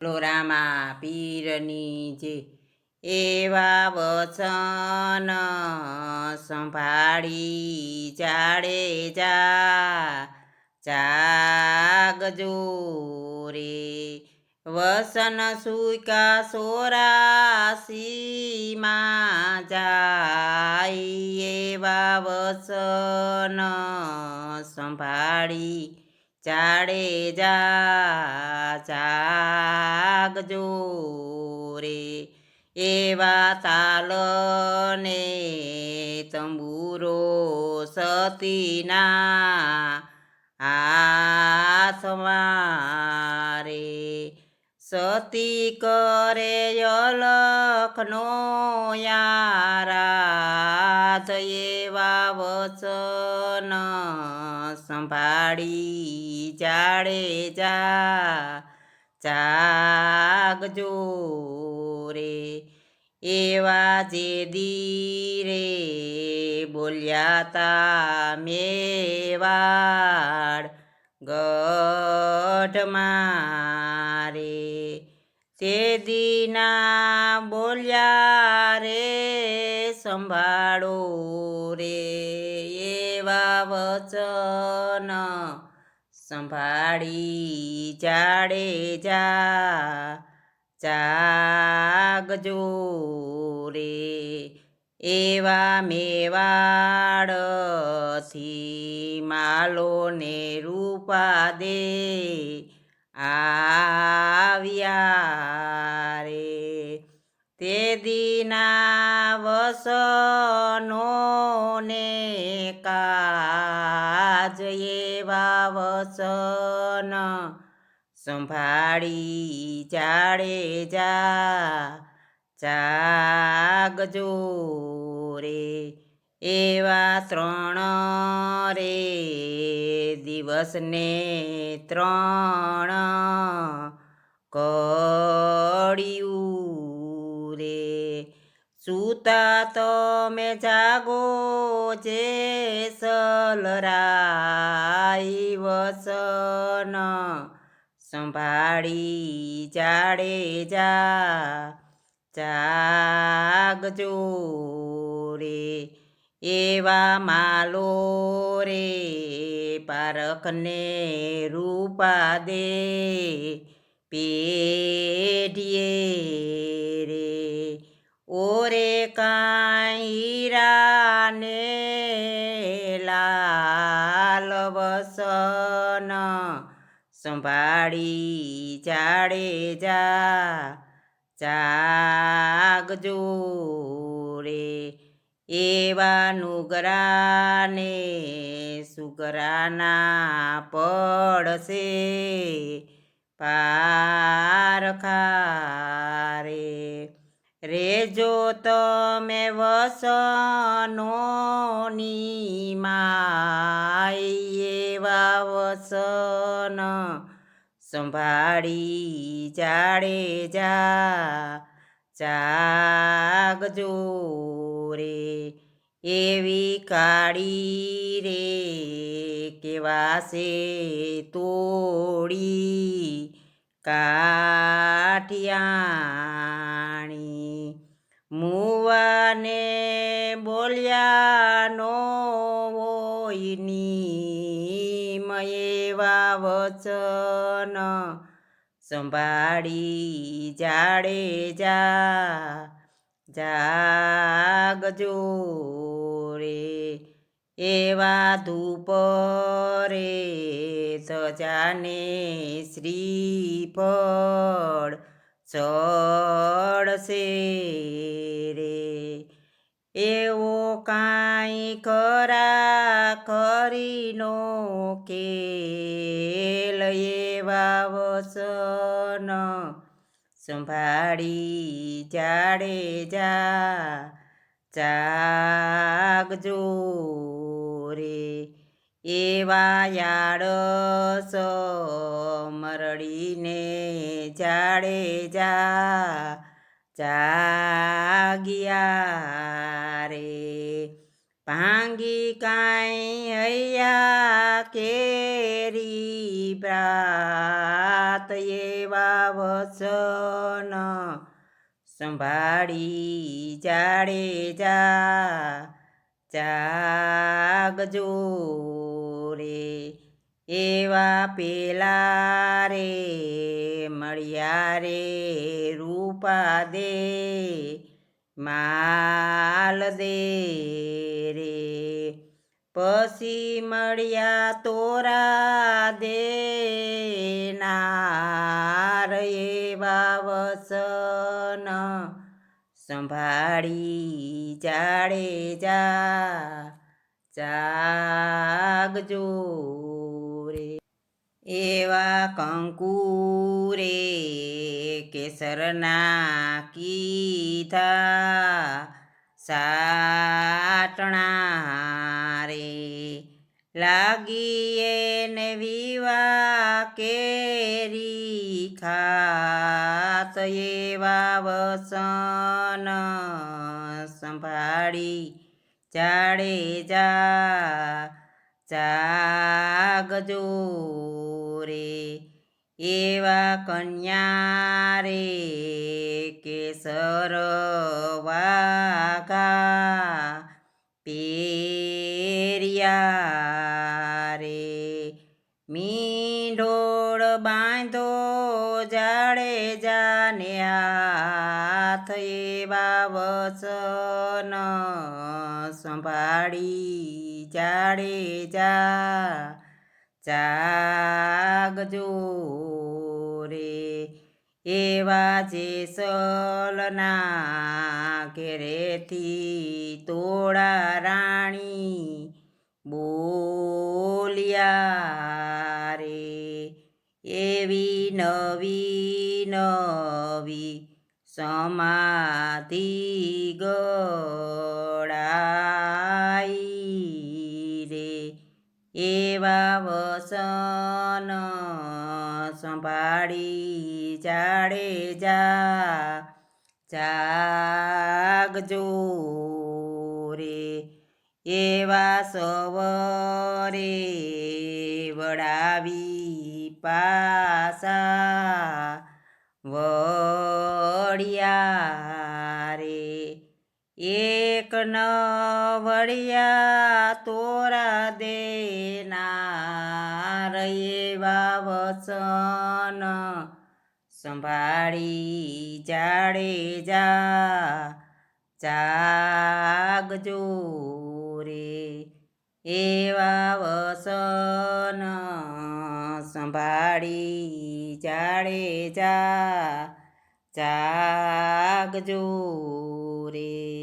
રામા પીરની જે એવા વચન સંભાળી જાગજો રે વસન સુકા સોરાસીમાં જાય એવા વચન સંભાળી જાગજો રે એવા તાલ ને તંબુરો સતીના હાથમાં રે સતી કરે અલખનો યારાધ એવા વચન સંભાળી જાગજો રે એવા જે ધીરે બોલ્યા તા મેવાડ ગઢ મારે તે દીના બોલ્યા રે સંભાળો રે એવા વચન સંભાળી જાગજો રે એવા મેવાડથી માલો ને રૂપા દે આવ્યા રે તે દીના વસનો ને કાજ એવા વચન સંભાળી જાગજો રે એવા 3 રે દિવસને 3 કળિયું રે સૂતા તમે જાગો જે સલરાઈ વસન સંભાળી જાગજો રે એવા માલો રે પારખને રૂપા દે પેઢીએ રે ઓરે કાંઈ હીરાને લાલ વસન સંભાળી જાગજો રે એવા નુગરાને સુગરાના પડશે પારખા રેજો તમે વસનોની માય એવા વસન સંભાળી જાગજો રે એવી કાળી રે કેવાશે તોડી કાઠિયાણી મુવાને બોલ્યા નો હોયની એવા વચન સંભાળી જાગજો રે એવા ધૂપ રે સજાને શ્રીફળ ચડશે રે એવો કાંઈ કરીનો ખેલ એવા વસન સંભાળી જાગજો રે એવા યાળસ મરડીને જાગ્યા રે ભાંગી કાંઈ હૈયા કેરી પ્રાત એવા વસન સંભાળી જાડેજા જાગજો રે એવા પેલા રે મળ્યા રે રૂપા દે માલ દે રે પછી મળ્યા તોરા દેનાર એવા વસન સંભાળી જાડેજા જાગજો રે એવા કંકુ રે કેસરના કીધા સાટણા રે લાગી એને વિવા કેરી ખાત એવા વસન સંભાળી જાડેજા જાગજો રે એવા કન્યા રે કેસર વાઘા પેરિયા રે મીંઢોળ બાંધો જાડેજાને હાથ એવા વસન સંભાળી જાડેજા જાગજો રે એવા જેસલના ઘેરેથી તોડા રાણી બોલ્યા રે એવી નવી નવી સમાધિ ગળાઈ રે એવા વસન સંભાળી જાડેજા જાગજો રે એવા સવરે વડાવી પાસા વળ્યા રે એક ન વળ્યા તોરા દેનાર એવા વસન સંભાળી જાડેજા જાગજો રે એવા વસન સંભાળી જાડેજા જાગજો રે